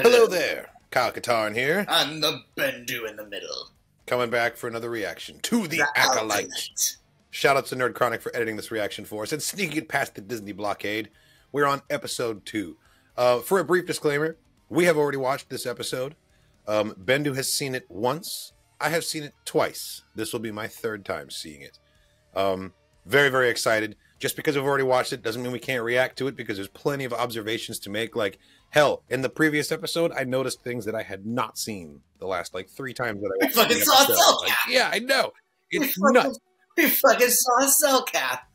Hello there, Kyle Katarn here. And the Bendu in the middle. Coming back for another reaction to the Acolyte. Shoutouts to Nerd Chronic for editing this reaction for us and sneaking it past the Disney blockade. We're on episode 2. For a brief disclaimer, we have already watched this episode. Bendu has seen it once. I have seen it twice. This will be my third time seeing it. Very, very excited. Just because we've already watched it doesn't mean we can't react to it, because there's plenty of observations to make. Like, hell, in the previous episode, I noticed things that I had not seen the last, 3 times that I watched. We fucking saw a cell cap! Yeah, I know. It's nuts. We fucking saw a cell cap.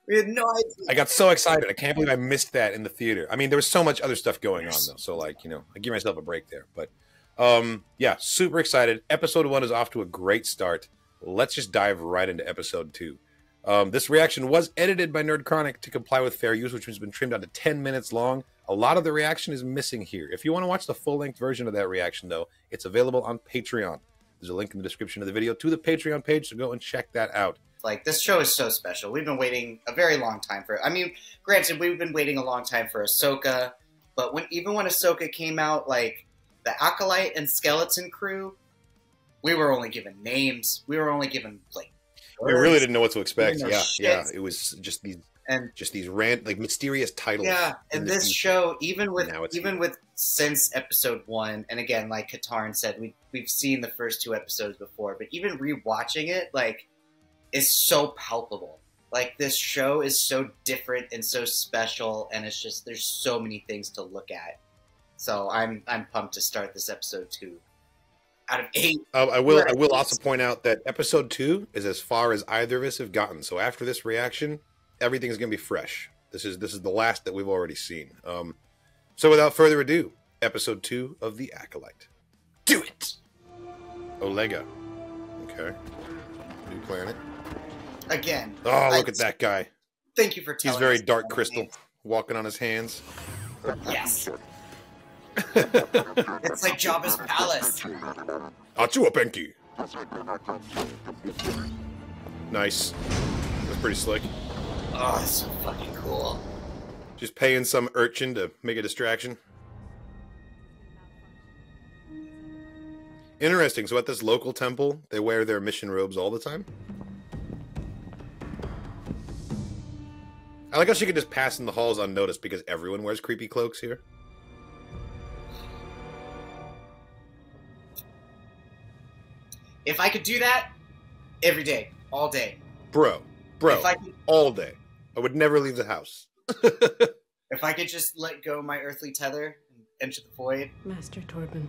We had no idea. I got so excited. I can't believe I missed that in the theater. I mean, there was so much other stuff going on, though. So, I give myself a break there. But, yeah, super excited. Episode 1 is off to a great start. Let's just dive right into episode 2. This reaction was edited by Nerd Chronic to comply with fair use, which has been trimmed down to 10 minutes long. A lot of the reaction is missing here. If you want to watch the full-length version of that reaction, though, it's available on Patreon. There's a link in the description of the video to the Patreon page, so go and check that out. This show is so special. We've been waiting a very long time for it. I mean, granted, we've been waiting a long time for Ahsoka, but even when Ahsoka came out, the Acolyte and Skeleton Crew, we were only given names. We were only given, we really didn't know what to expect. No Yeah, shit. yeah. It was just these mysterious titles. Yeah, and this show, even with here. since episode 1, and again, like Katarn said, we've seen the first 2 episodes before, but even rewatching it, is so palpable. This show is so different and so special, and it's just there's so many things to look at. So I'm pumped to start this episode 2. Out of 8. I will also point out that episode 2 is as far as either of us have gotten. So after this reaction, everything's gonna be fresh. This is the last that we've already seen. So without further ado, episode 2 of the Acolyte. Do it. Olega. Okay. New planet. Again. Oh, look at that guy. Thank you for telling He's very us Dark Crystal, walking on his hands. Yes. It's like Jabba's palace. Achua Benki. Nice. That's pretty slick. Oh, that's so fucking cool. Just paying some urchin to make a distraction. Interesting. So at this local temple, they wear their mission robes all the time? I like how she could just pass in the halls unnoticed because everyone wears creepy cloaks here. If I could do that, every day, all day. Bro, all day. I would never leave the house. If I could just let go my earthly tether and enter the void. Master Torben.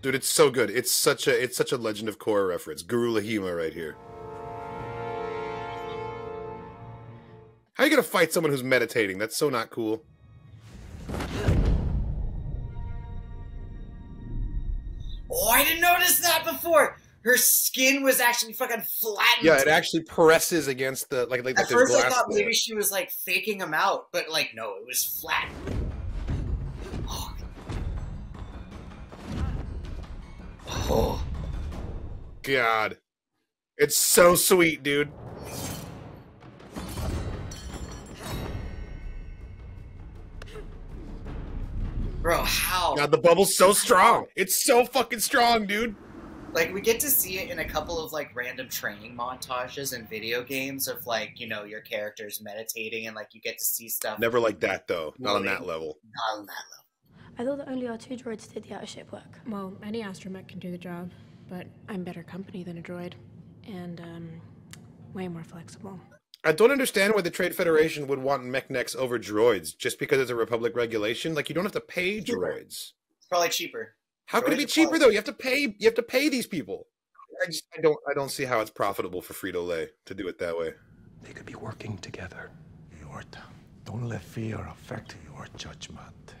Dude, it's so good. It's such a Legend of Korra reference. Guru Lahima right here. How are you gonna fight someone who's meditating? That's so not cool. Oh, I didn't notice that before. Her skin was actually fucking flattened. Yeah, it actually presses against the At first, I thought maybe she was faking him out, but no, it was flat. Oh. God, it's so sweet, dude. Bro, how? God, the bubble's so strong. It's so fucking strong, dude. We get to see it in a couple of, random training montages in video games of, your characters meditating and, you get to see stuff. Never like that, though. Not on that level. Not on that level. I thought that only our 2 droids did the out-of-ship work. Well, any astromech can do the job, but I'm better company than a droid. And, way more flexible. I don't understand why the Trade Federation would want mech necks over droids just because it's a Republic regulation. You don't have to pay droids. It's probably cheaper. How could it be cheaper though? You have to pay these people. I don't see how it's profitable for Frito-Lay to do it that way. They could be working together. Yorta, don't let fear affect your judgment.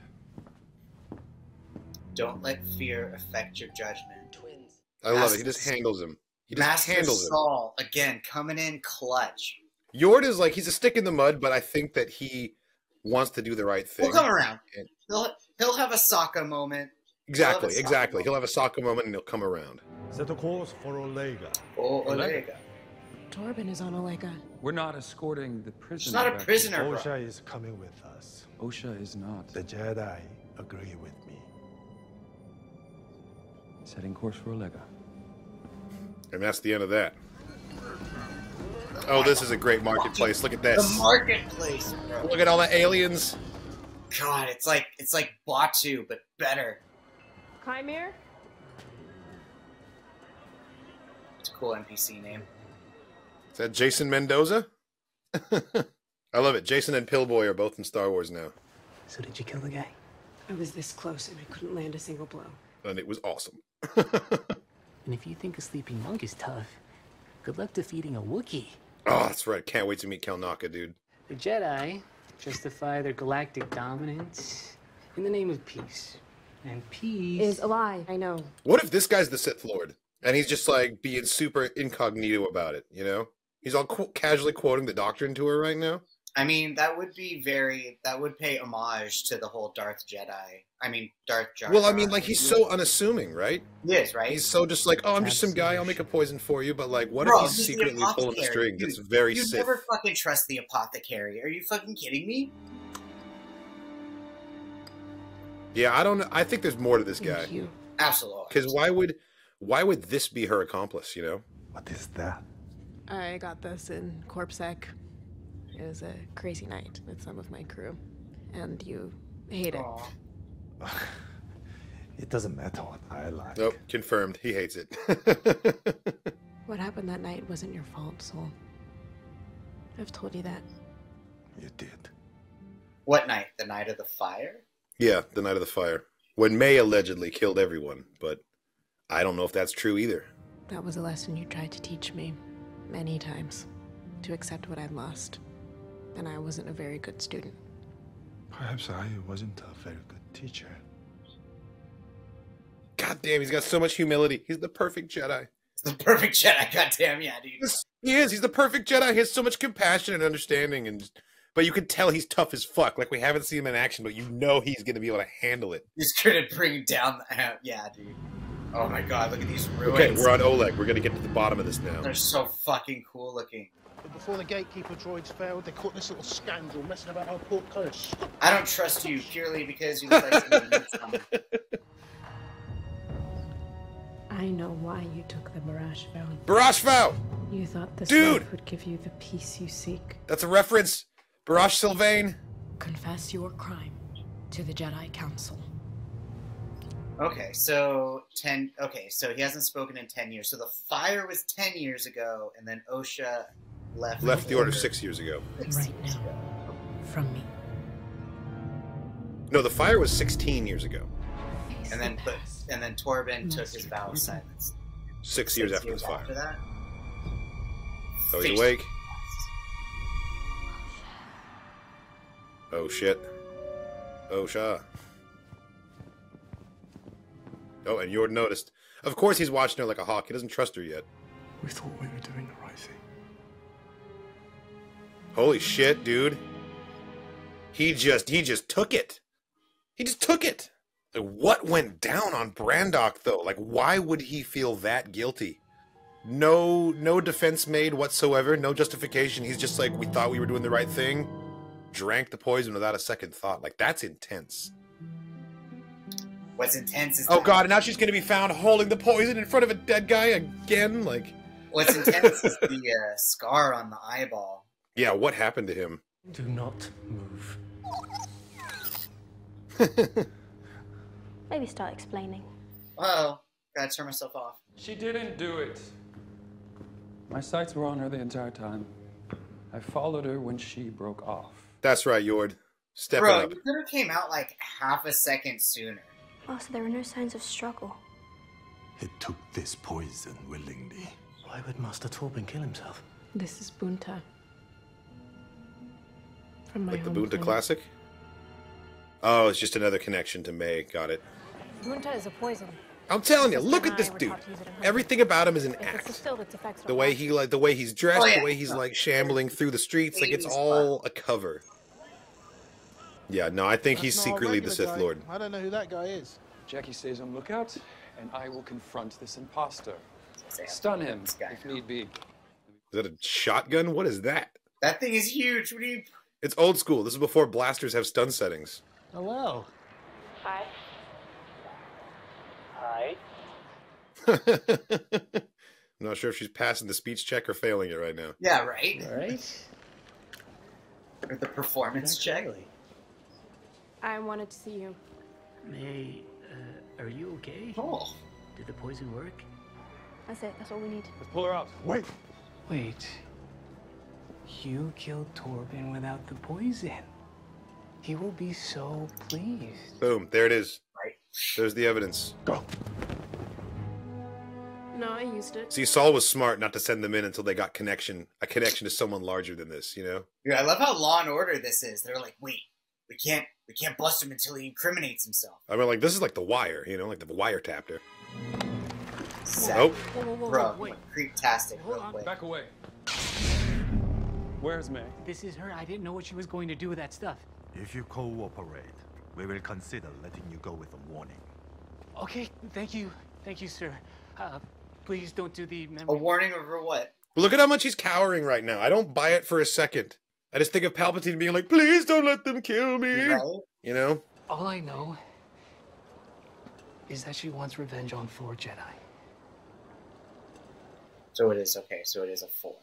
Don't let fear affect your judgment. Twins. I love it. He just handles him. He just Master handles him. Saul, again, coming in clutch. Yord is he's a stick in the mud, but I think that he wants to do the right thing. He'll come around. He'll have a Sokka moment. Exactly. He'll have a Sokka moment and he'll come around. Set a course for Olega. Oh, Olega. Torben is on Olega. We're not escorting the prisoner. She's not a back. prisoner, bro. Osha is coming with us. Osha is not. The Jedi agree with me. Setting course for Olega. And that's the end of that. Oh, this is a great marketplace. Look at this. The marketplace, bro. Look at all the aliens. God, it's like Batu, but better. Chimere? It's a cool NPC name. Is that Jason Mendoza? I love it. Jason and Pillboy are both in Star Wars now. So did you kill the guy? I was this close and I couldn't land a single blow. And it was awesome. And if you think a sleeping monk is tough, good luck defeating a Wookiee. Oh, that's right. Can't wait to meet Kelnaka, dude. The Jedi justify their galactic dominance in the name of peace. And peace Is a lie, I know. What if this guy's the Sith Lord? And he's just like being super incognito about it, you know? He's all casually quoting the Doctrine to her right now. I mean, that would pay homage to the whole Darth Jar Jar. Well, I mean, like, he's so unassuming, right? He is, right? He's so just like, oh, I'm just some guy, I'll make a poison for you, but like, what if he's secretly pulling the strings? It's very Sith. You never fucking trust the apothecary. Are you fucking kidding me? Yeah, I don't know. I think there's more to this guy. Thank you. Absolutely. Because why would this be her accomplice, you know? What is that? I got this in CorpSec. It was a crazy night with some of my crew. And you hate it. Aw. It doesn't matter what I like. Nope, confirmed. He hates it. What happened that night wasn't your fault, Soul. I've told you that. You did. What night? The night of the fire? Yeah, the night of the fire. When May allegedly killed everyone, but I don't know if that's true either. That was a lesson you tried to teach me many times. To accept what I'd lost. And I wasn't a very good student. Perhaps I wasn't a very good teacher. God damn, he's got so much humility. He's the perfect Jedi. It's the perfect Jedi, goddamn yeah, dude. He is. He's the perfect Jedi. He has so much compassion and understanding, but you can tell he's tough as fuck. Like, we haven't seen him in action, but you know he's going to be able to handle it. He's gonna bring down the... Yeah, dude. Oh my god, look at these ruins. Okay, we're on Oleg. We're going to get to the bottom of this now. They're so fucking cool looking. But before the gatekeeper droids failed, they caught this little scandal messing about our portcullis. I don't trust you purely because you look like somebody. I know why you took the Barrage vow. Barrage vow! You thought this Dude! life would give you the peace you seek. That's a reference. Barrage Sylvain. Confess your crime to the Jedi Council. Okay, so he hasn't spoken in 10 years. So the fire was 10 years ago, and then Osha left The Order 6 years ago. Right now. From me. No, the fire was 16 years ago. And then Torben took his vow of silence. 6 years after the fire. After that? Oh, he's awake. Oh, shit. Oh, Shah. Oh, and Yord noticed. Of course he's watching her like a hawk. He doesn't trust her yet. We thought we were doing the right thing. Holy shit, dude. He just took it. He just took it. Like, what went down on Brandok, though? Like, why would he feel that guilty? No defense made whatsoever. No justification. He's just like, we thought we were doing the right thing. Drank the poison without a second thought. Like, that's intense. What's intense is... Oh, God, and now she's going to be found holding the poison in front of a dead guy again? Like... What's intense is the scar on the eyeball. Yeah, what happened to him? Do not move. Maybe start explaining. Uh-oh. Gotta turn myself off. She didn't do it. My sights were on her the entire time. I followed her when she broke off. That's right, Yord. Step it Bro, up. you could have came out like half a second sooner. Oh, so there were no signs of struggle. He took this poison willingly. Why would Master Torben kill himself? This is Bunta. From my Like the home Bunta planet. Classic? Oh, it's just another connection to May. Got it. Bunta is a poison. I'm telling you, Sister look and at this I were dude. taught to use it in hunting. Everything about him is an If it's act. distilled, its effects are The way he's dressed, Oh, yeah. the way he's like shambling through the streets, like it's 80s all a cover. Yeah, no, I think he's That's not a secretly the regular Sith guy. Lord. I don't know who that guy is. Jackie stays on lookout, and I will confront this imposter. Sam, Stun him, this guy if now. need be. Is that a shotgun? What is that? That thing is huge. What do you... It's old school. This is before blasters have stun settings. Hello. Hi. Hi. I'm not sure if she's passing the speech check or failing it right now. Yeah, right? Right? Or the performance check. I wanted to see you. May, are you okay? Oh. Did the poison work? That's it. That's all we need. Let's pull her out. Wait. Wait. You killed Torben without the poison. He will be so pleased. Boom. There it is. Right. There's the evidence. Go. No, I used it. See, Saul was smart not to send them in until they got a connection to someone larger than this, you know? Yeah, I love how Law and Order this is. They're like, wait, we can't bust him until he incriminates himself. I mean, like, this is like The Wire, you know? Like the Wire tapped her. Sad. Oh. Whoa, Bro, wait. creep-tastic Hold real on. quick. Back away. Where's May? This is her. I didn't know what she was going to do with that stuff. If you cooperate, we will consider letting you go with a warning. Okay, thank you. Thank you, sir. Please don't do the A memory. warning over what? But look at how much he's cowering right now. I don't buy it for a second. I just think of Palpatine being like, please don't let them kill me. Right? You know? All I know is that she wants revenge on 4 Jedi. So it is, okay, so it is a 4.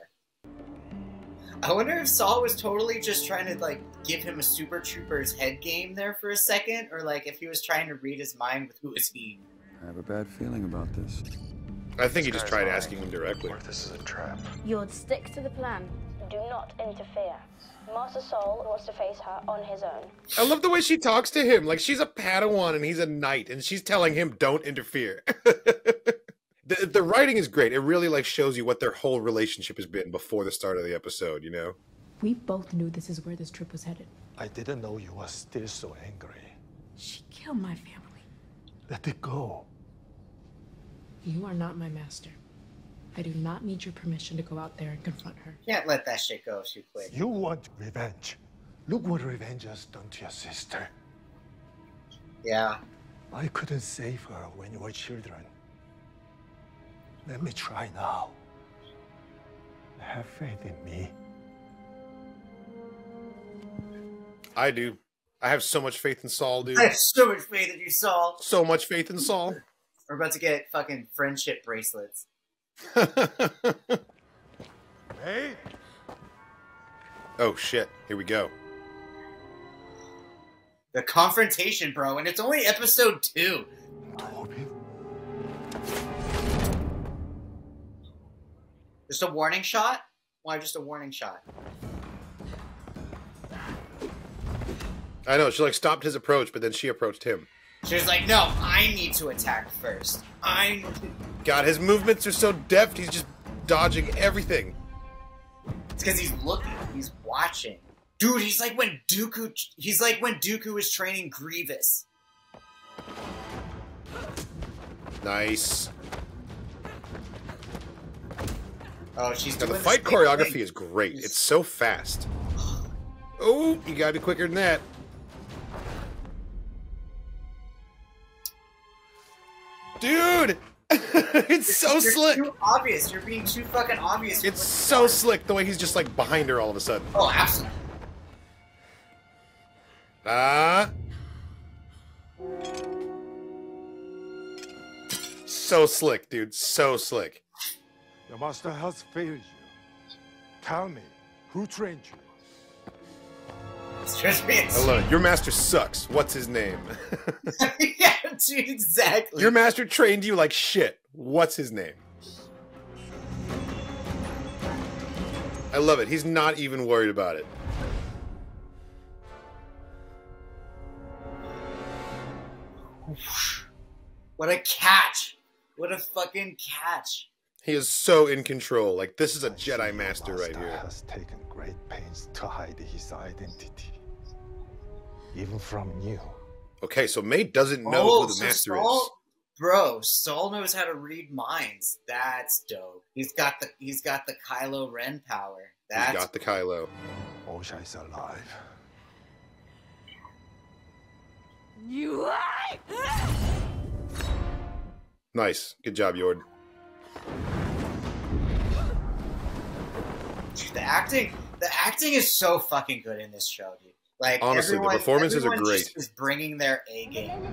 I wonder if Saul was totally just trying to, like, give him a Super Troopers head game there for a second, or, like, if he was trying to read his mind with who is he. I have a bad feeling about this. I think he just tried asking him directly. Or this is a trap. You'll stick to the plan. Do not interfere. Master Saul wants to face her on his own. I love the way she talks to him. Like, she's a Padawan and he's a knight, and she's telling him, don't interfere. The writing is great. It really, like, shows you what their whole relationship has been before the start of the episode, you know? We both knew this is where this trip was headed. I didn't know you were still so angry. She killed my family. Let it go. You are not my master. I do not need your permission to go out there and confront her. Can't let that shit go too quick. You want revenge. Look what revenge has done to your sister. Yeah. I couldn't save her when you were children. Let me try now. Have faith in me. I do. I have so much faith in Saul, dude. I have so much faith in you, Saul. So much faith in Saul. We're about to get fucking friendship bracelets. Hey! Oh, shit. Here we go. The confrontation, bro, and it's only episode 2. Torben? Just a warning shot? Why just a warning shot? I know, she, like, stopped his approach, but then she approached him. She was like, no, I need to attack first. God, his movements are so deft, he's just dodging everything. It's because he's looking, he's watching. Dude, he's like when Dooku was training Grievous. Nice. Oh, she's now, doing the fight this big choreography thing. is great. It's so fast. Oh, you gotta be quicker than that. Dude! It's so slick. Too obvious. You're being too fucking obvious. It's so slick the way he's just like behind her all of a sudden. Oh, absolutely. So slick, dude. So slick. Your master has failed you. Tell me, who trained you? It's just me. I love it. Your master sucks. What's his name? Yeah, dude, exactly. Your master trained you like shit. What's his name? I love it. He's not even worried about it. What a catch. What a fucking catch. He is so in control. Like, this is a Jedi Master right here. Has taken great pains to hide his identity. Even from you. Okay, so May doesn't know who the so Master Saul, is. Bro, Saul knows how to read minds. That's dope. He's got the Kylo Ren power. He's got the Kylo. Osha is alive. You lie! Nice. Good job, Yord. The acting is so fucking good in this show, dude. Like, honestly, the performances are great. Just is bringing their A game.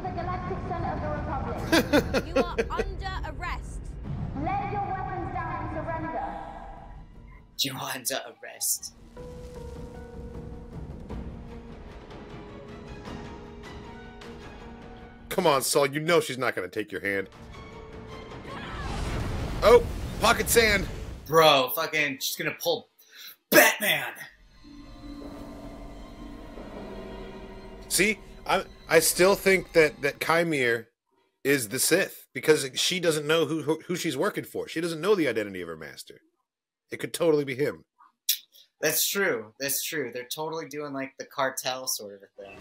You are under arrest. You're under arrest. Come on, Saul. You know she's not going to take your hand. Oh, pocket sand. Bro, fucking, she's gonna pull Batman. See, I still think that Kymir is the Sith because she doesn't know who she's working for. She doesn't know the identity of her master. It could totally be him. That's true. That's true. They're totally doing like the cartel sort of a thing.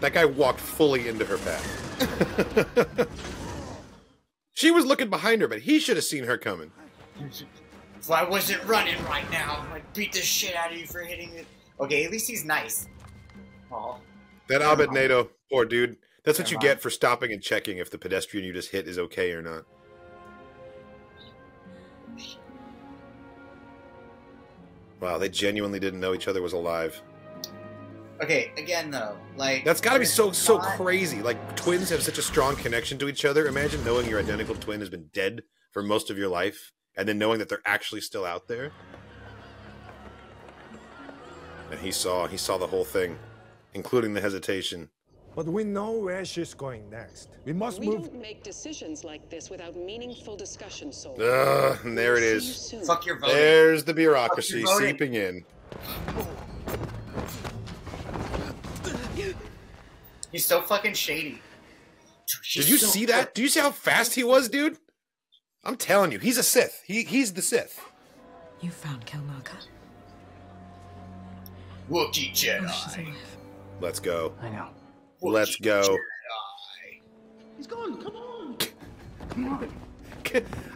That guy walked fully into her path. She was looking behind her, but he should have seen her coming. If I wasn't running right now, I'd beat the shit out of you for hitting it. Okay, at least he's nice. Oh. That Abednego, poor dude. That's what you get for stopping and checking if the pedestrian you just hit is okay or not. Wow, they genuinely didn't know each other was alive. Okay, again though, like that's got to be so crazy. Like twins have such a strong connection to each other. Imagine knowing your identical twin has been dead for most of your life, and then knowing that they're actually still out there. And he saw the whole thing, including the hesitation. But we know where she's going next. We must move. We don't make decisions like this without meaningful discussion, Sol. And there it is. Fuck your voting. There's the bureaucracy seeping in. He's so fucking shady. Did you see that? Do you see how fast he was, dude? I'm telling you, he's a Sith. He's the Sith. You found Kelnaka. Wookiee Jedi. Oh, she's alive. Let's go. I know. Let's go. Jedi. He's gone. Come on. Come on.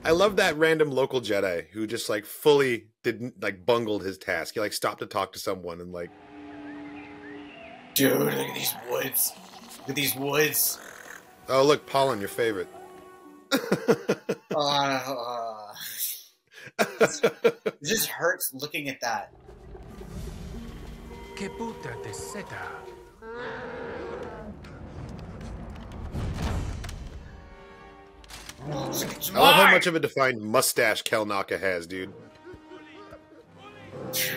I love that random local Jedi who just like fully didn't like bungled his task. He like stopped to talk to someone and like, dude, look at these woods. Look at these woods. Oh, look, Pollen, your favorite. It just hurts looking at that. Que puta de seta. I love how much of a defined mustache Kelnaka has, dude. He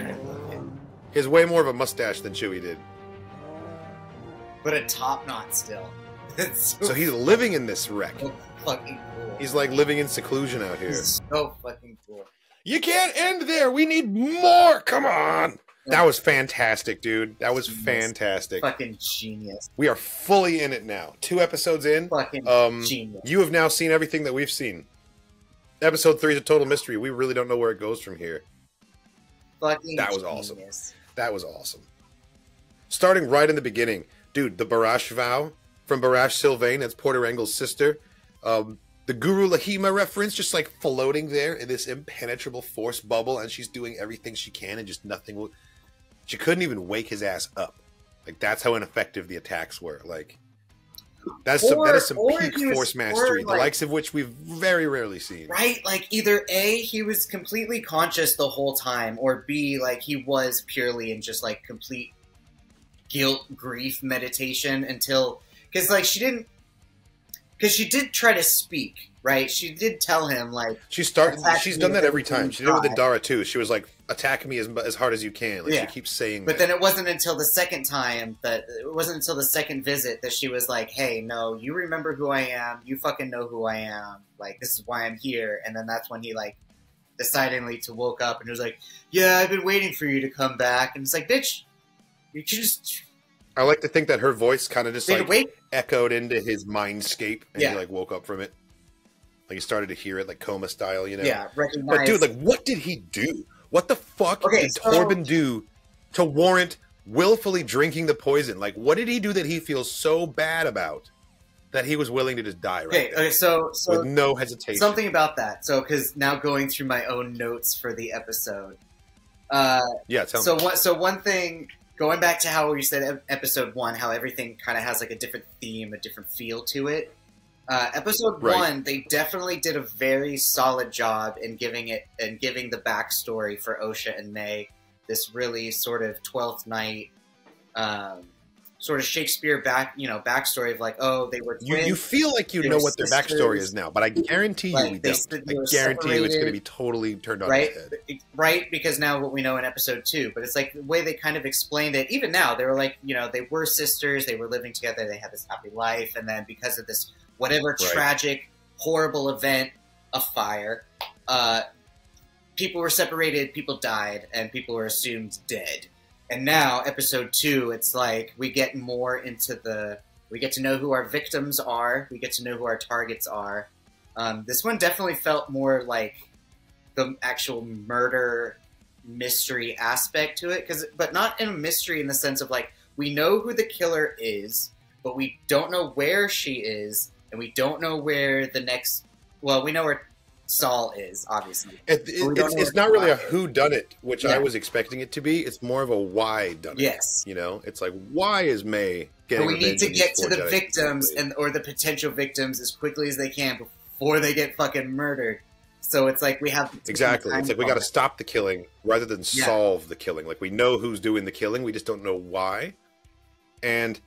has way more of a mustache than Chewie did. But a top knot still. So he's living in this wreck. So fucking cool. He's like living in seclusion out here. This is so fucking cool. You can't end there. We need more. Come on. That was fantastic, dude. That was fantastic. Fucking genius. We are fully in it now. 2 episodes in. Fucking genius. You have now seen everything that we've seen. Episode 3 is a total mystery. We really don't know where it goes from here. Fucking that was genius. awesome. That was awesome. Starting right in the beginning. Dude, the Barash vow from Barash Sylvain. That's Porter Engel's sister. The Guru Lahima reference, just like floating there in this impenetrable force bubble, and she's doing everything she can, and just nothing will. She couldn't even wake his ass up. Like that's how ineffective the attacks were. Like that is some peak force mastery, the likes of which we've very rarely seen. Right? Like either A, he was completely conscious the whole time, or B, like he was purely in just like complete guilt, grief, meditation until because like she did try to speak, right? She did tell him like she's done that every time. She did it with Indara too. She was like, attack me as hard as you can. Like she keeps saying but then it wasn't until the second visit that she was like, hey, no, you remember who I am, you fucking know who I am, like this is why I'm here. And then that's when he like decidingly to woke up and was like, yeah, I've been waiting for you to come back. And it's like, bitch, you just I like to think that her voice kind of just like echoed into his mindscape, and he like woke up from it. Like he started to hear it, like coma style, you know? Yeah, recognize. But dude, like, what did he do? What the fuck did Torben do to warrant willfully drinking the poison? Like, what did he do that he feels so bad about that he was willing to just die right there? Okay, so with no hesitation. Something about that. So, because now going through my own notes for the episode. Tell me. So one thing. Going back to how you said episode 1, how everything kind of has like a different theme, a different feel to it. Episode 1, they definitely did a very solid job in giving the backstory for Osha and May, this really sort of 12th Night sort of Shakespeare backstory of like, oh, they were twins. You feel like you know what their backstory is now, but I guarantee you we don't. I guarantee you it's going to be totally turned on its head. Right, because now what we know in episode 2, but it's like the way they kind of explained it, even now, they were like, they were sisters, they were living together, they had this happy life, and then because of this whatever tragic, horrible event, a fire, people were separated, people died, and people were assumed dead. And now, episode 2, it's like we get more into we get to know who our victims are, we get to know who our targets are. This one definitely felt more like the actual murder mystery aspect to it, but not in a mystery in the sense of like, we know who the killer is, but we don't know where she is, and we don't know where the next, well, we know where Saul is, obviously. It's not really a who done it, which I was expecting it to be. It's more of a why done it. Yes. It's like, why is May getting revenge? We need to get to the victims or the potential victims as quickly as they can before they get fucking murdered. So it's like we have exactly. It's like we got to stop the killing rather than solve the killing. Like we know who's doing the killing, we just don't know why. And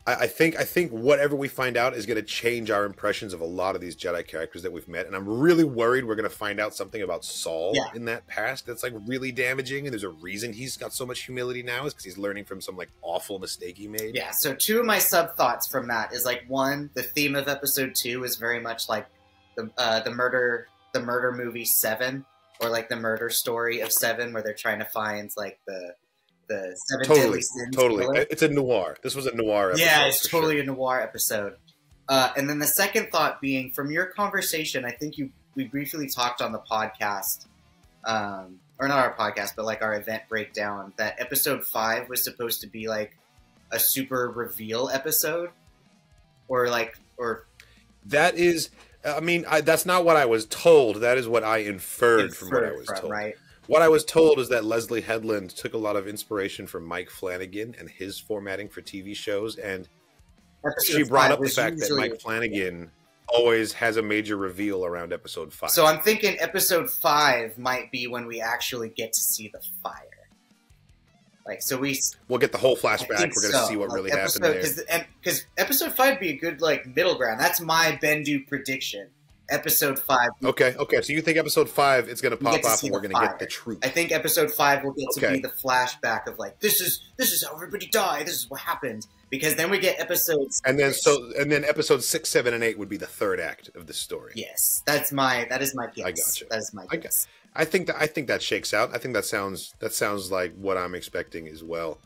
I think whatever we find out is going to change our impressions of a lot of these Jedi characters that we've met, and I'm really worried we're going to find out something about Saul in that past that's like really damaging. And there's a reason he's got so much humility now is because he's learning from some like awful mistake he made. Yeah. So 2 of my sub thoughts from that is like, 1, the theme of episode 2 is very much like the murder movie 7, or like the murder story of 7, where they're trying to find like the 7 deadly sins. Totally. It's a noir. This was a noir episode. Yeah, it's totally a noir episode. And then the second thought being, from your conversation, I think we briefly talked on the podcast, or not our podcast, but like our event breakdown, that episode 5 was supposed to be like a super reveal episode, or that is. I mean, that's not what I was told. That is what I inferred from what I was told. Right. What I was told is that Leslie Headland took a lot of inspiration from Mike Flanagan and his formatting for TV shows, and she brought up the fact that Mike Flanagan always has a major reveal around episode 5. So I'm thinking episode 5 might be when we actually get to see the fire. Like, so we'll get the whole flashback. We're going to see what really happened there. Because episode 5 would be a good like middle ground. That's my Bendu prediction. Episode 5. Okay. So you think episode 5 it's going to pop off and we're going to get the truth? I think episode 5 will get to be the flashback of like, this is how everybody died. This is what happened. Because then we get episodes. And then episodes 6, 7, and 8 would be the third act of the story. Yes, that is my guess. I gotcha. That is my guess. I think that shakes out. I think that sounds like what I'm expecting as well.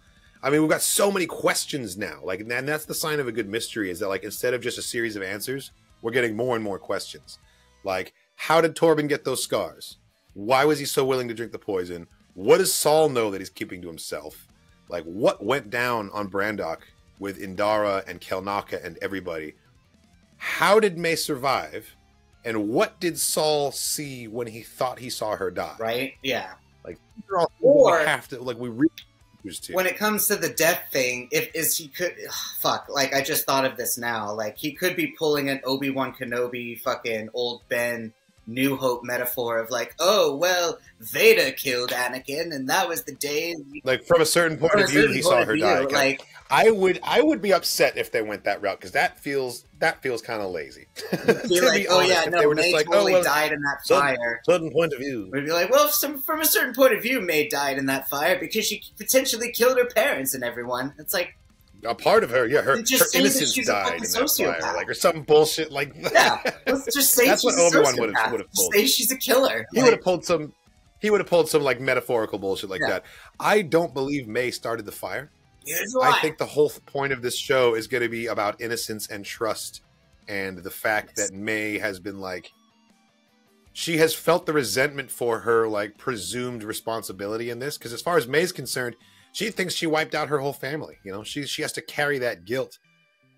I mean, we've got so many questions now. Like, and that's the sign of a good mystery, is that like instead of just a series of answers, we're getting more and more questions. Like, how did Torben get those scars? Why was he so willing to drink the poison? What does Saul know that he's keeping to himself? Like, what went down on Brandok with Indara and Kelnaka and everybody? How did May survive? And what did Saul see when he thought he saw her die? Right? Yeah. Like, or we have to, like, we really when it comes to the death thing, like I just thought of this now. Like, he could be pulling an Obi-Wan Kenobi fucking old Ben New Hope metaphor of like, oh well, Vader killed Anakin, and that was the day. Like, from a certain point of view, he saw her die. Like, I would be upset if they went that route, because that feels kind of lazy. Be like, oh yeah, no, May totally died in that fire. Certain point of view. We'd be like, well, from a certain point of view, May died in that fire because she potentially killed her parents and everyone. It's like a part of her, her innocence died in that fire, like, or some bullshit like that. Yeah, let's just say that's what Obi-Wan would have pulled. Say she's a killer. He would have pulled some. He would have pulled some like metaphorical bullshit like that. I don't believe May started the fire. I think the whole point of this show is going to be about innocence and trust, and the fact that May has been like, she has felt the resentment for her like presumed responsibility in this, because as far as May's concerned, she thinks she wiped out her whole family. You know, she has to carry that guilt,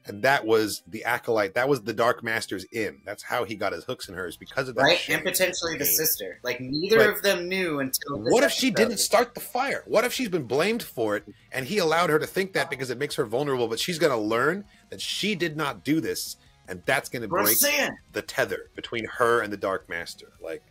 and that was the Acolyte. That was the Dark Master's in. That's how he got his hooks in hers, because of that. Right, and potentially the sister. Like, neither of them knew until. What if she didn't start the fire? What if she's been blamed for it, and he allowed her to think that because it makes her vulnerable? But she's going to learn that she did not do this, and that's going to break the tether between her and the Dark Master. Like,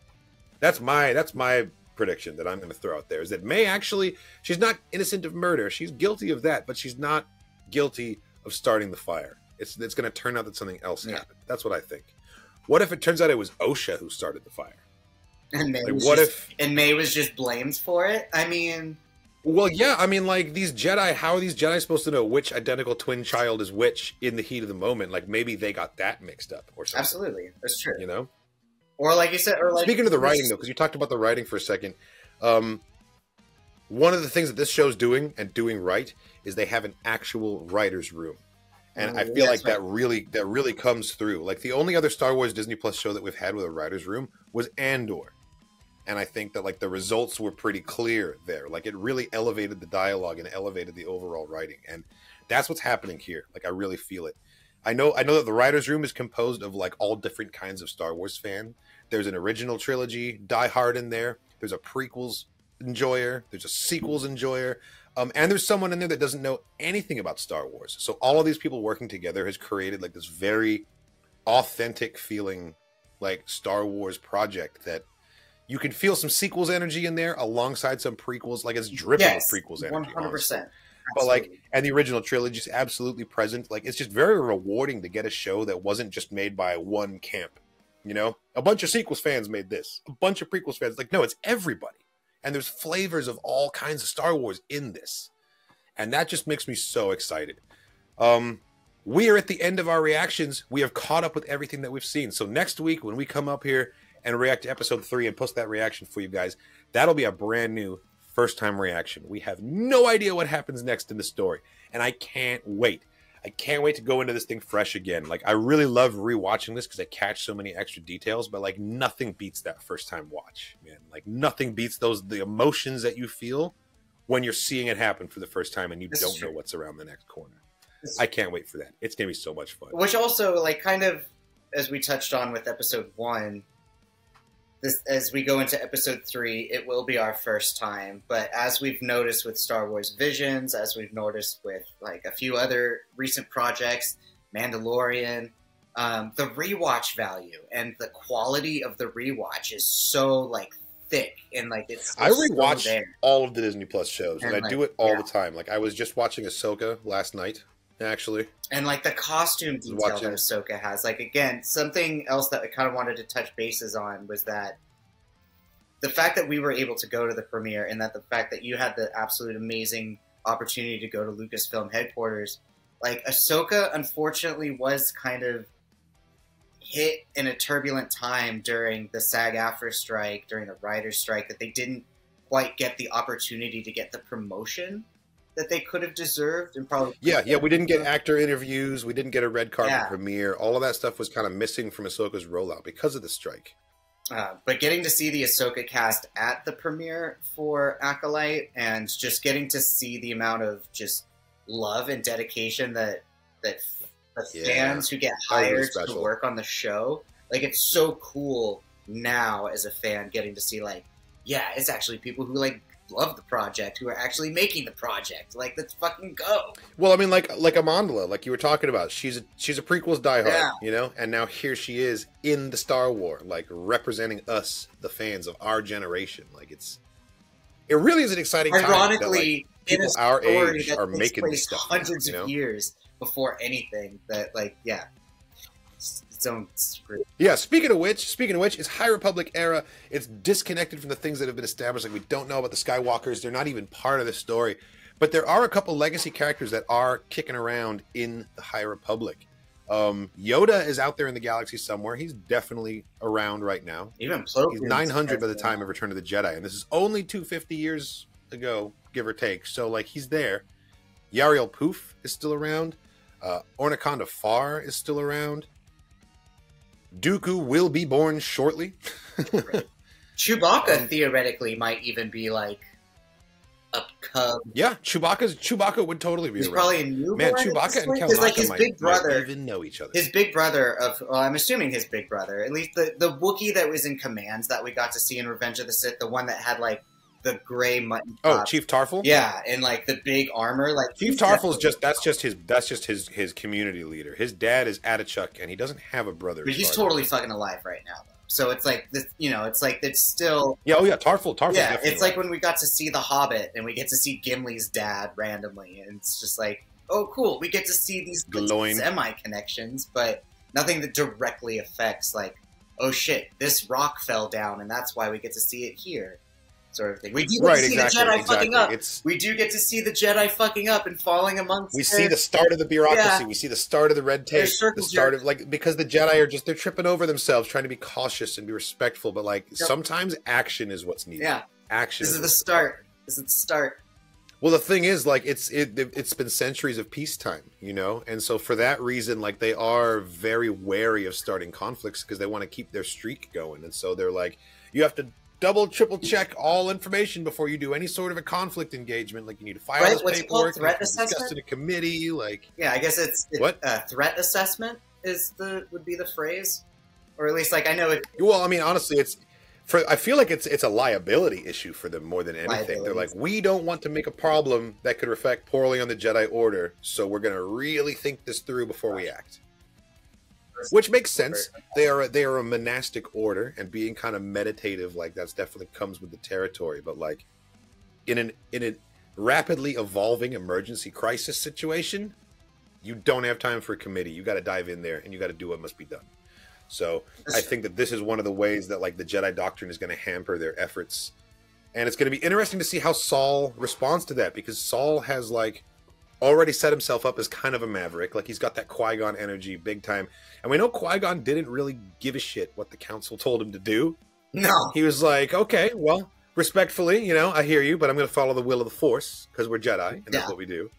that's my prediction that I'm going to throw out there, is that May actually, she's not innocent of murder. She's guilty of that, but she's not guilty of starting the fire. It's going to turn out that something else happened. That's what I think. What if it turns out it was Osha who started the fire? And May, like, May was just blamed for it? I mean... Well, yeah, I mean, like, these Jedi, how are these Jedi supposed to know which identical twin child is which in the heat of the moment? Like, maybe they got that mixed up or something. Absolutely. That's true. You know? Or like you said... or like Speaking of the writing, though, because you talked about the writing for a second, one of the things that this show's doing, and doing right, is they have an actual writer's room. And I feel like that really comes through. Like, the only other Star Wars Disney Plus show that we've had with a writer's room was Andor. And I think that, like, the results were pretty clear there. Like, it really elevated the dialogue and elevated the overall writing. And that's what's happening here. Like, I really feel it. I know that the writer's room is composed of, like, all different kinds of Star Wars fan. There's an original trilogy, diehard in there. There's a prequels enjoyer. There's a sequels enjoyer. And there's someone in there that doesn't know anything about Star Wars. So all of these people working together has created, like, this very authentic feeling, like, Star Wars project that you can feel some sequels energy in there alongside some prequels. Like, it's dripping with prequels energy. 100%. But, like, and the original trilogy is absolutely present. Like, it's just very rewarding to get a show that wasn't just made by one camp. You know, a bunch of sequels fans made this. A bunch of prequels fans. Like, no, it's everybody. And there's flavors of all kinds of Star Wars in this. And that just makes me so excited. We are at the end of our reactions. We have caught up with everything that we've seen. So next week, when we come up here and react to episode 3 and post that reaction for you guys, that'll be a brand new first-time reaction. We have no idea what happens next in the story. And I can't wait. I can't wait to go into this thing fresh again. Like, I really love rewatching this because I catch so many extra details, but, like, nothing beats that first-time watch, man. Like, nothing beats the emotions that you feel when you're seeing it happen for the first time and you don't know what's around the next corner. I can't wait for that. It's going to be so much fun. Which also, like, kind of, as we touched on with episode 1, as we go into episode 3, it will be our first time. But as we've noticed with Star Wars Visions, as we've noticed with, like, a few other recent projects, Mandalorian, the rewatch value and the quality of the rewatch is so, like, thick and, like, it's I rewatch all of the Disney Plus shows, and I do it all the time. Like, I was just watching Ahsoka last night, actually. And, like, the costume detail that Ahsoka has. Like, again, something else that I kind of wanted to touch bases on was that the fact that we were able to go to the premiere and that the fact that you had the absolute amazing opportunity to go to Lucasfilm headquarters, like, Ahsoka, unfortunately, was kind of hit in a turbulent time during the SAG-AFTRA strike, during the writer's strike, that they didn't quite get the opportunity to get the promotion that they could have deserved. And probably we didn't get actor interviews, we didn't get a red carpet premiere. All of that stuff was kind of missing from Ahsoka's rollout because of the strike. But getting to see the Ahsoka cast at the premiere for Acolyte and just getting to see the amount of just love and dedication that the fans who get hired to work on the show, like, it's so cool now as a fan getting to see, like, it's actually people who, like, love the project, who are actually making the project. Like, let's fucking go. Well, I mean, like Amandla, like you were talking about, she's a prequels diehard, you know, and now here she is in the Star Wars, like, representing us, the fans of our generation. Like, it really is an exciting time. Ironically, that, like, people our age are making this stuff hundreds of years before anything. That, like, its own script. Yeah, speaking of which, it's High Republic era. It's disconnected from the things that have been established. Like, we don't know about the Skywalkers. They're not even part of the story. But there are a couple legacy characters that are kicking around in the High Republic. Yoda is out there in the galaxy somewhere. He's definitely around right now. Even Plo He's 900 by the time of Return of the Jedi. And this is only 250 years ago, give or take. So, like, he's there. Yariel Poof is still around. Ornaconda Farr is still around. Dooku will be born shortly. Chewbacca theoretically might even be, like, a cub. Yeah, Chewbacca would totally be. He's around. Probably a newborn. Man, Chewbacca and Kelowna like, his big brother even know each other. His big brother I'm assuming his big brother, at least the Wookiee that was in Commands that we got to see in Revenge of the Sith, the one that had, like, the gray mutton top. Chief Tarful. Yeah, and, like, the big armor. Like, Chief Tarful's that's just his community leader. His dad is Attichuk, and he doesn't have a brother. But he's totally fucking alive right now, though. So it's like this, you know, it's like it's still. Yeah, Tarful. Yeah, it's like when we got to see The Hobbit, and we get to see Gimli's dad randomly, and it's just like oh, cool, we get to see these semi-connections, but nothing that directly affects, like, oh shit, this rock fell down, and that's why we get to see it here, sort of thing. We do get to see the Jedi fucking up. We do get to see the Jedi fucking up and falling amongst. We see the start of the bureaucracy. We see the start of the red tape. The start of, like, because the Jedi are just, they're tripping over themselves, trying to be cautious and be respectful. But like sometimes action is what's needed. Yeah, action. This is the start. This is the start. Well, the thing is, like, it's been centuries of peacetime, you know, and so for that reason, like, they are very wary of starting conflicts because they want to keep their streak going, and so they're like, you have to double, triple check all information before you do any sort of a conflict engagement. Like, you need to file this paperwork, threat assessment, discuss in a committee, like. Yeah, I guess it's what threat assessment would be the phrase, or at least, like, I know it. Well, I mean, honestly, I feel like it's a liability issue for them more than anything. They're like, we don't want to make a problem that could reflect poorly on the Jedi Order, so we're going to really think this through before we act. Which makes sense. They are a monastic order, and being kind of meditative, like, that's definitely comes with the territory. But like, in a rapidly evolving emergency crisis situation, you don't have time for a committee. You got to dive in there, and you got to do what must be done. So I think that this is one of the ways that, like, the Jedi Doctrine is going to hamper their efforts. And it's going to be interesting to see how Saul responds to that, because Saul has, like, already set himself up as kind of a maverick. Like, he's got that Qui-Gon energy big time. And we know Qui-Gon didn't really give a shit what the council told him to do. No. He was like, okay, well, respectfully, you know, I hear you, but I'm going to follow the will of the Force, because we're Jedi, and that's what we do.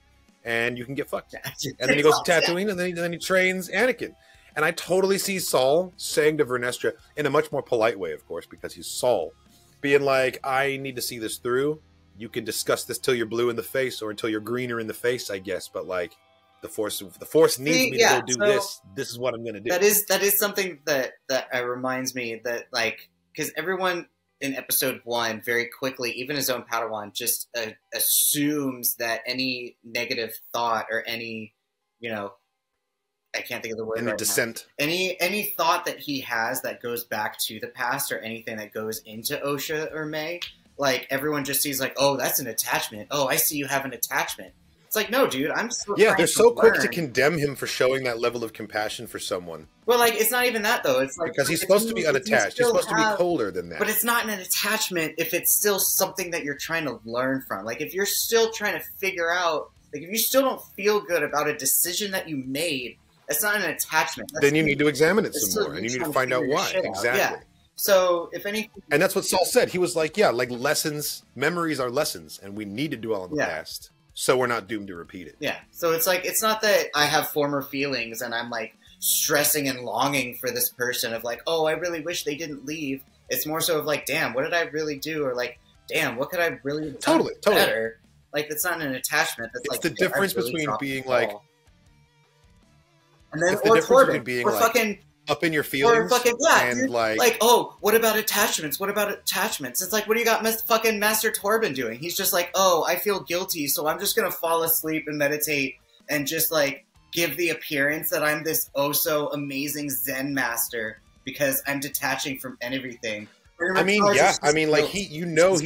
And you can get fucked. And then he goes to Tatooine, and then he trains Anakin. And I totally see Saul saying to Vernestra, in a much more polite way, of course, because he's Saul, being like, I need to see this through. You can discuss this till you're blue in the face or until you're greener in the face, I guess. But like, the Force needs me to go do this. This is what I'm going to do. That is something that reminds me that, like, because everyone in episode 1 very quickly, even his own Padawan, just assumes that any negative thought or any, you know, I can't think of the word. Any dissent. Any thought that he has that goes back to the past, or anything that goes into Osha or May, like, everyone just sees, like, oh, that's an attachment. Oh, I see you have an attachment. It's like, no, dude, I'm still they're so quick to condemn him for showing that level of compassion for someone. Well, like, it's not even that, though. It's like, because he's supposed to be unattached. He's supposed to be colder than that. But it's not an attachment if it's still something that you're trying to learn from. Like, if you're still trying to figure out, like, if you still don't feel good about a decision that you made, it's not an attachment. Then you need to examine it some more, and you need to find out why. Exactly. Yeah. So, if anything... And that's what Saul said. He was like, yeah, like, lessons, memories are lessons, and we need to dwell on the past, so we're not doomed to repeat it. Yeah. So it's like, it's not that I have former feelings, and I'm, like, stressing and longing for this person of, like, oh, I really wish they didn't leave. It's more so of, like, damn, what did I really do? Or, like, damn, what could I really have done better? Like, it's not an attachment. That's, it's like, the difference between being, like... And then, it's the difference between being, like, fucking up in your feelings and, dude, like, oh, what about attachments? What about attachments? It's like, what do you got fucking Master Torben doing? He's just like, oh, I feel guilty, so I'm just going to fall asleep and meditate and just, like, give the appearance that I'm this oh-so amazing Zen master because I'm detaching from everything. I mean, yeah. I mean, like, he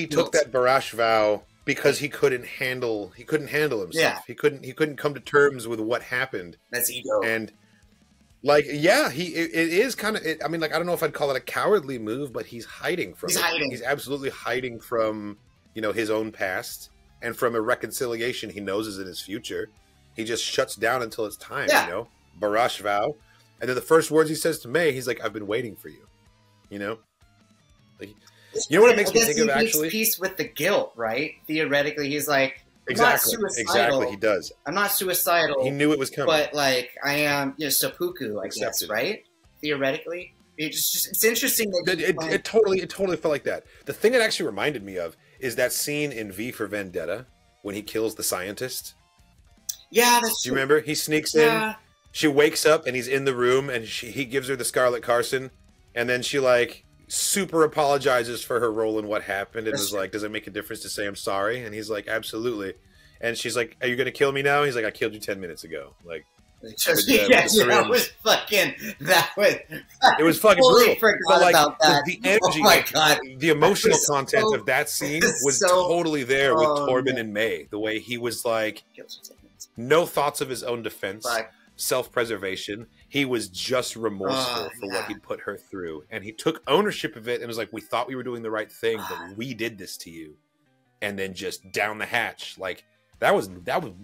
took that Barash vow because he couldn't handle himself. Yeah. He couldn't come to terms with what happened. That's ego. And like, yeah, it is kind of, I mean, like, I don't know if I'd call it a cowardly move, but he's hiding from it. He's absolutely hiding from, you know, his own past and from a reconciliation he knows is in his future. He just shuts down until it's time, you know? Barash vow. And then the first words he says to May, he's like, I've been waiting for you. You know? Like, you know what it makes me think of, actually? He makes peace with the guilt, right? Theoretically, he's like, exactly, he does. I'm not suicidal. He knew it was coming. But, like, I am, you know, seppuku, I guess, right? Theoretically. It's interesting that it totally felt like that. The thing it actually reminded me of is that scene in V for Vendetta when he kills the scientist. Yeah, that's true. Do you remember? He sneaks in. She wakes up and he's in the room and he gives her the Scarlet Carson, and then she, like, super apologizes for her role in what happened and was like, does it make a difference to say I'm sorry? And he's like, absolutely. And she's like, are you going to kill me now? He's like, I killed you 10 minutes ago. Like, that was fucking it was fucking brutal. But, like, about that. The energy, the emotional content of that scene was totally there with Torben and May. The way he was like, No thoughts of his own defense, But self-preservation. He was just remorseful for what he'd put her through, and he took ownership of it and was like, "We thought we were doing the right thing, but we did this to you," and then just down the hatch. Like that was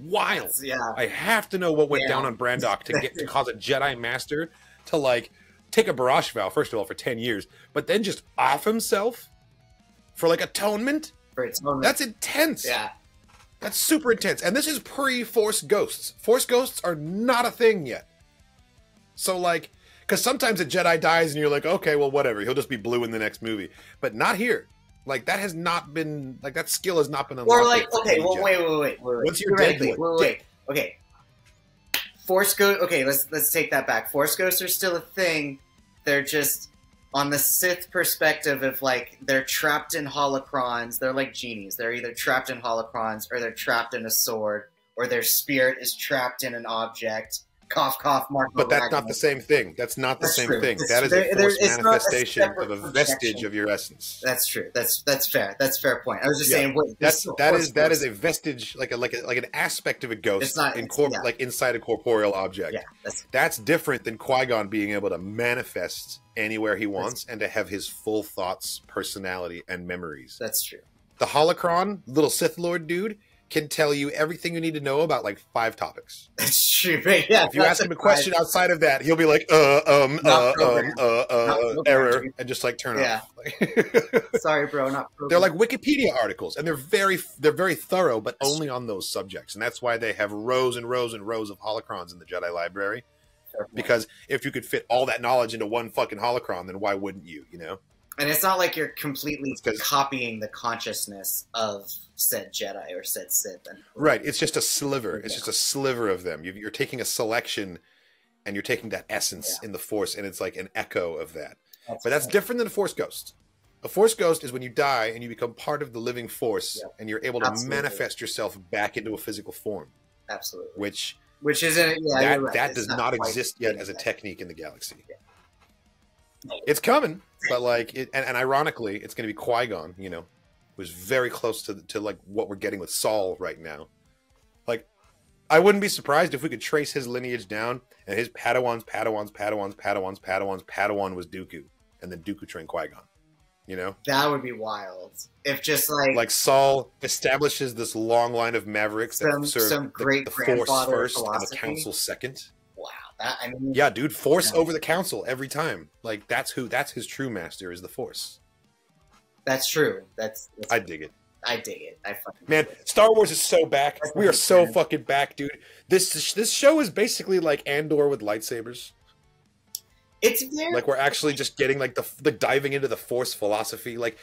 wild. Yeah, I have to know what went down on Brandok to cause a Jedi Master to like take a Barrage vow, first of all, for 10 years, but then just off himself for like atonement. That's intense. Yeah. That's super intense. And this is pre-Force Ghosts. Force Ghosts are not a thing yet. So, like, because sometimes a Jedi dies and you're like, okay, well, whatever. He'll just be blue in the next movie. But not here. Like, that has not been, like, that skill has not been unlocked. Or, like, okay, well, wait. Once you're dead, wait. Okay. Force Ghosts, okay, let's take that back. Force Ghosts are still a thing. They're just... on the Sith perspective of, like, they're trapped in holocrons. They're like genies. They're either trapped in holocrons, or they're trapped in a sword, or their spirit is trapped in an object. Cough, cough, Mark. But that's not the same thing. That's not the same thing. That is a Force manifestation of a vestige of your essence. That's true. That's fair. That's a fair point. I was just saying. Wait, that is a vestige, like an aspect of a ghost. It's not like inside a corporeal object. Yeah, that's different than Qui-Gon being able to manifest anywhere he wants and to have his full thoughts, personality, and memories. That's true. The holocron, little Sith Lord dude, can tell you everything you need to know about like 5 topics. That's true. Yeah. If you ask him a question outside of that, he'll be like, error, and just like turn off. Sorry, bro, not programmed. They're like Wikipedia articles, and they're very thorough, but only on those subjects, and that's why they have rows and rows and rows of holocrons in the Jedi library. Because if you could fit all that knowledge into one fucking holocron, then why wouldn't you? You know. And it's not like you're completely copying the consciousness of said Jedi or said Sith. Right. It's just a sliver. It's just a sliver of them. You're taking a selection, and you're taking that essence in the Force, and it's like an echo of that. That's different than a Force Ghost. A Force Ghost is when you die and you become part of the living Force, and you're able to manifest yourself back into a physical form. Absolutely. Which isn't that does not exist yet as a technique in the galaxy. It's coming, but like, and ironically, it's going to be Qui-Gon. You know, who's very close to like what we're getting with Saul right now. Like, I wouldn't be surprised if we could trace his lineage down, and his Padawan was Dooku, and then Dooku trained Qui-Gon. You know, that would be wild. If just like Saul establishes this long line of mavericks that serve some great the Force first and the Council second. Wow, I mean, yeah, dude, Force over the Council every time. Like that's his true master is the Force. That's true. That's I dig it. I dig it. Man, Star Wars is so back. We are so fucking back, dude. This show is basically like Andor with lightsabers. It's very like we're actually just getting like the diving into the Force philosophy. Like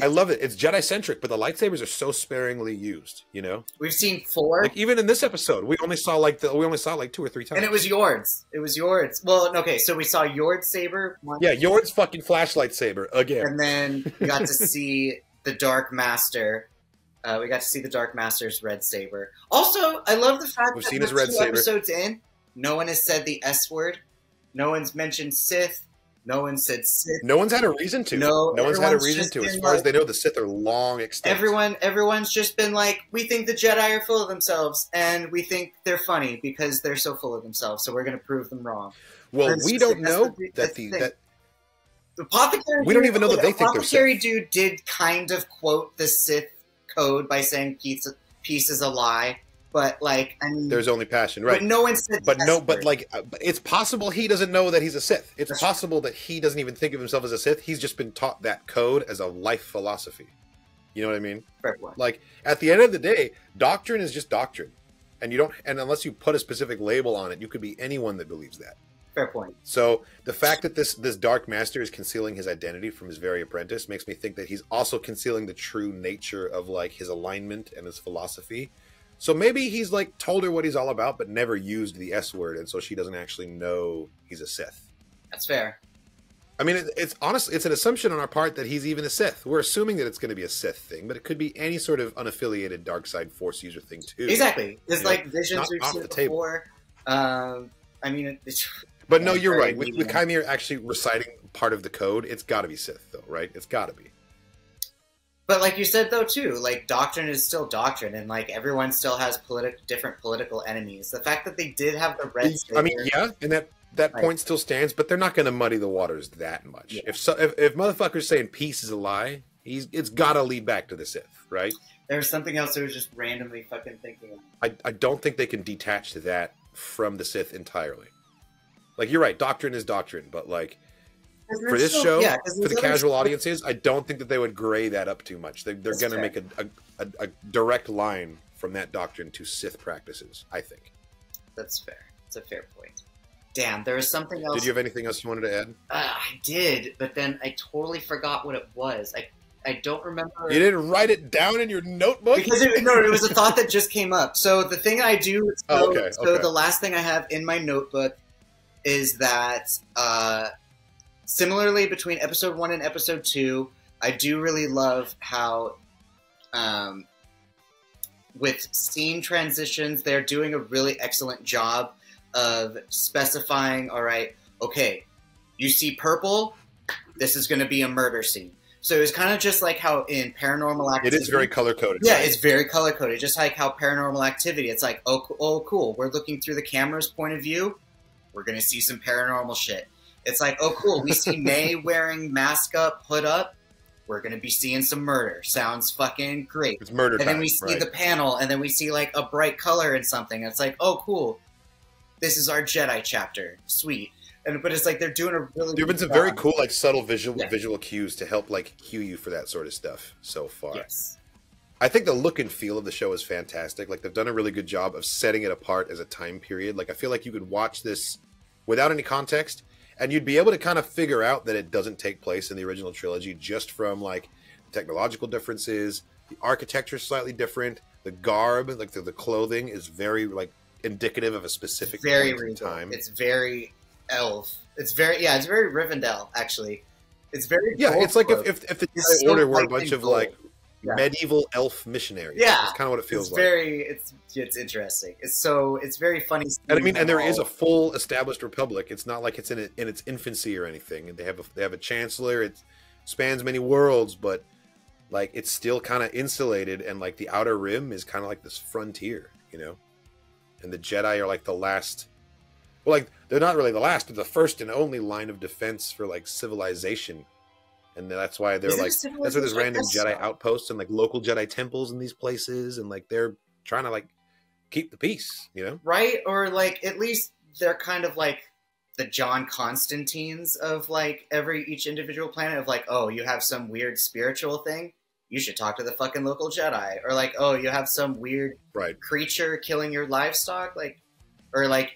I love it. It's Jedi centric, but the lightsabers are so sparingly used. You know, we've seen 4. Like even in this episode, we only saw like 2 or 3 times, and it was Yord's. Well, okay, so we saw Yord's saber. Yeah, Yord's fucking flashlight saber again, and then we got to see the Dark Master. We got to see the Dark Master's red saber. Also, I love the fact that we're 2 episodes in, no one has said the S word. No one's mentioned Sith. No one said Sith. No one's had a reason to. No one's had a reason to. As far as they know, the Sith are long extinct. Everyone's just been like, we think the Jedi are full of themselves, and we think they're funny because they're so full of themselves. So we're going to prove them wrong. Well, we don't know that the Apothecary. We don't even know that they think they're Sith. The Apothecary dude did kind of quote the Sith code by saying peace is a lie. But like, I mean, there's only passion, right? But no one said. But it's possible he doesn't know that he's a Sith. It's possible that he doesn't even think of himself as a Sith. He's just been taught that code as a life philosophy. You know what I mean? Fair point. Like at the end of the day, doctrine is just doctrine, and unless you put a specific label on it, you could be anyone that believes that. Fair point. So the fact that this Dark Master is concealing his identity from his very apprentice makes me think that he's also concealing the true nature of like his alignment and his philosophy. So maybe he's like told her what he's all about, but never used the S word, and so she doesn't actually know he's a Sith. That's fair. I mean, it's honestly, it's an assumption on our part that he's even a Sith. We're assuming that it's going to be a Sith thing, but it could be any sort of unaffiliated dark side Force user thing too. Exactly. There's like visions we've seen before. I mean, but no, you're right. With Chimera actually reciting part of the code, it's got to be Sith, though, right? It's got to be. But like you said though too, like doctrine is still doctrine, and like everyone still has different political enemies. The fact that they did have the red saber, I mean, yeah, and that point still stands, but they're not going to muddy the waters that much. Yeah. If motherfuckers saying peace is a lie, it's got to lead back to the Sith, right? There's something else I was just randomly fucking thinking of. I don't think they can detach that from the Sith entirely. Like, you're right, doctrine is doctrine, but like for this show, for the casual audiences, I don't think that they would gray that up too much. They're going to make a direct line from that doctrine to Sith practices, I think. That's fair. It's a fair point. Damn, there was something else. Did you have anything else you wanted to add? I did, but then I totally forgot what it was. I don't remember. You didn't write it down in your notebook? Because it was a thought that just came up. So the thing I do, the last thing I have in my notebook is that similarly between episode 1 and episode 2, I do really love how with scene transitions, they're doing a really excellent job of specifying, all right, okay, you see purple, this is going to be a murder scene. So it's kind of just like how in Paranormal Activity... It is very color-coded. Yeah, right? It's very color-coded. Just like how Paranormal Activity, it's like, oh, cool, we're looking through the camera's point of view, we're going to see some paranormal shit. It's like, oh, cool, we see May wearing mask up, hood up, we're going to be seeing some murder. Sounds fucking great. It's murder time, and then we see the panel, and then we see like a bright color and something. It's like, oh, cool, this is our Jedi chapter. Sweet. But it's like they're doing a really There have been some very cool, like, subtle visual cues to help, like, cue you for that sort of stuff so far. Yes. I think the look and feel of the show is fantastic. Like, they've done a really good job of setting it apart as a time period. Like, I feel like you could watch this without any context, and you'd be able to kind of figure out that it doesn't take place in the original trilogy just from, like, technological differences. The architecture is slightly different. The garb, like, the clothing is very, like, indicative of a specific point in time. It's very... elf. It's very Rivendell, actually. It's very it's like if the Jedi Order were a bunch of like medieval elf missionaries. Yeah, that's kind of what it feels like. It's interesting. It's very funny. And I mean, and there is a full established republic. It's not like it's in its infancy or anything. And they have a chancellor. It spans many worlds, but like it's still kind of insulated. And like the Outer Rim is kind of like this frontier, you know. And the Jedi are like the last. Well, like, they're not really the last, but the first and only line of defense for, like, civilization. And that's why they're, like, that's why there's random Jedi outposts and, like, local Jedi temples in these places. And, like, they're trying to, like, keep the peace, you know? Right? Or, like, at least they're kind of, like, the John Constantines of, like, each individual planet. Of, like, oh, you have some weird spiritual thing? You should talk to the fucking local Jedi. Or, like, oh, you have some weird creature killing your livestock? Like, or, like...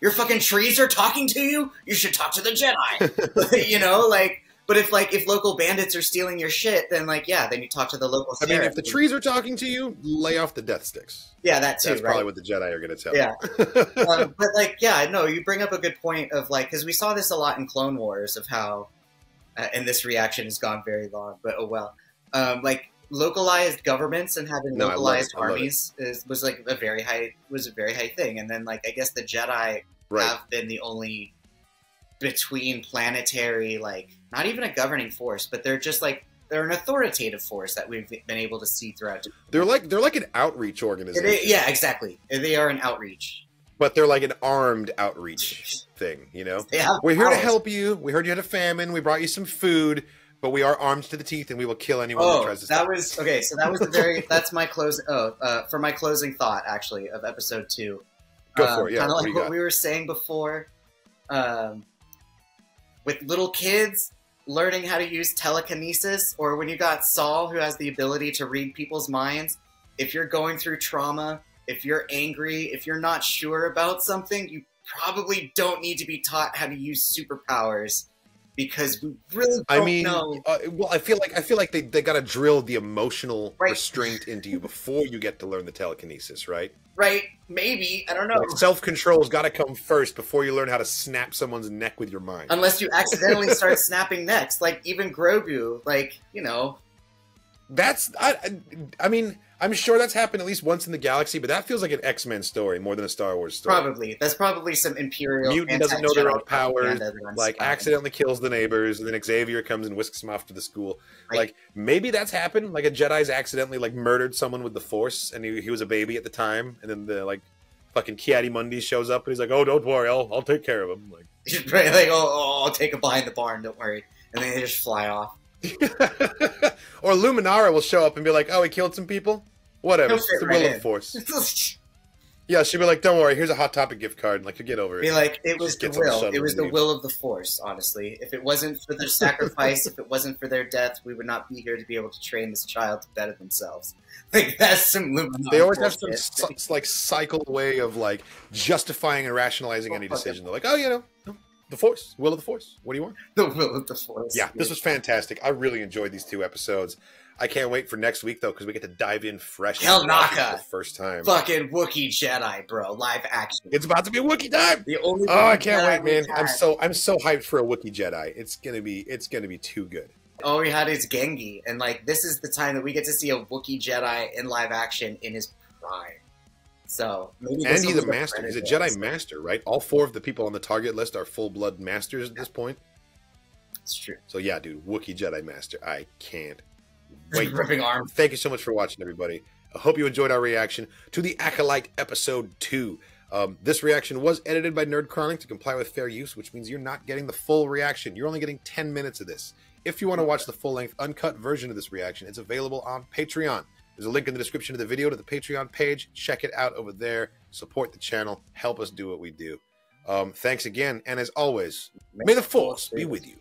your fucking trees are talking to you? You should talk to the Jedi. You know, like, but if local bandits are stealing your shit, then like, yeah, then you talk to the local sheriff. I mean, if the trees are talking to you, lay off the death sticks. Yeah, that too. That's probably what the Jedi are going to tell you. Yeah. But like, yeah, no, you bring up a good point of like, because we saw this a lot in Clone Wars of how, and this reaction has gone very long, but oh well. Like, localized governments and having localized armies was a very high thing. And then like I guess the Jedi have been the only between planetary, like not even a governing force, but they're just like they're an authoritative force that we've been able to see throughout. They're like an outreach organization. Yeah, exactly. They are an outreach. But they're like an armed outreach thing, you know? We're here to help you. We heard you had a famine. We brought you some food. But we are armed to the teeth, and we will kill anyone who tries to stop us. Okay. So that was that's my closing. For my closing thought, actually, of episode 2. Go for it. Yeah, kind of like what we were saying before, with little kids learning how to use telekinesis, or when you got Saul, who has the ability to read people's minds. If you're going through trauma, if you're angry, if you're not sure about something, you probably don't need to be taught how to use superpowers. Because we really don't know. Well, I feel like they got to drill the emotional restraint into you before you get to learn the telekinesis, right? Right? Maybe. I don't know. Like self-control's got to come first before you learn how to snap someone's neck with your mind. Unless you accidentally start snapping necks, like even Grogu, like, you know. I mean, I'm sure that's happened at least once in the galaxy, but that feels like an X-Men story more than a Star Wars story. Probably. That's probably some Imperial mutant doesn't know their own powers, like spying. accidentally kills the neighbors, and then Xavier comes and whisks him off to the school. Like maybe that's happened. Like a Jedi's accidentally like murdered someone with the Force, and he was a baby at the time, and then the like fucking Kiadi-Mundi shows up, and he's like, "Oh, don't worry, I'll take care of him." Like, right, like, oh, I'll take him behind the barn, don't worry, and then they just fly off. Or Luminara will show up and be like, "Oh, he killed some people. Whatever, it's the will of the Force." Yeah, she'd be like, "Don't worry, here's a Hot Topic gift card." Like, get over it. Be like, it was the will. It was the will of the Force. Honestly, if it wasn't for their sacrifice, if it wasn't for their death, we would not be here to be able to train this child to better themselves. Like, that's some Luminara. They always have some like cycle way of like justifying and rationalizing any decision. They're like, "Oh, you know, the Force, will of the Force. What do you want?" The will of the Force. Yeah, this was fantastic. I really enjoyed these 2 episodes. I can't wait for next week though, because we get to dive in fresh. Kel Naka, for the first time. Fucking Wookiee Jedi, bro, live action. It's about to be Wookiee time. The only I can't wait, man. I'm so hyped for a Wookiee Jedi. It's gonna be too good. All we had is Gengi, and like this is the time that we get to see a Wookiee Jedi in live action in his prime. So maybe and he's a master. He's a Jedi master, right? All 4 of the people on the target list are full-blood masters at this point. It's true. So yeah, dude, Wookiee Jedi master. I can't wait. Ripping arm. Thank you so much for watching, everybody. I hope you enjoyed our reaction to the Acolyte episode 2. This reaction was edited by Nerd Chronic to comply with fair use, which means you're not getting the full reaction. You're only getting 10 minutes of this. If you want to watch the full-length, uncut version of this reaction, it's available on Patreon. There's a link in the description of the video to the Patreon page. Check it out over there. Support the channel. Help us do what we do. Thanks again, and as always, may the Force be with you.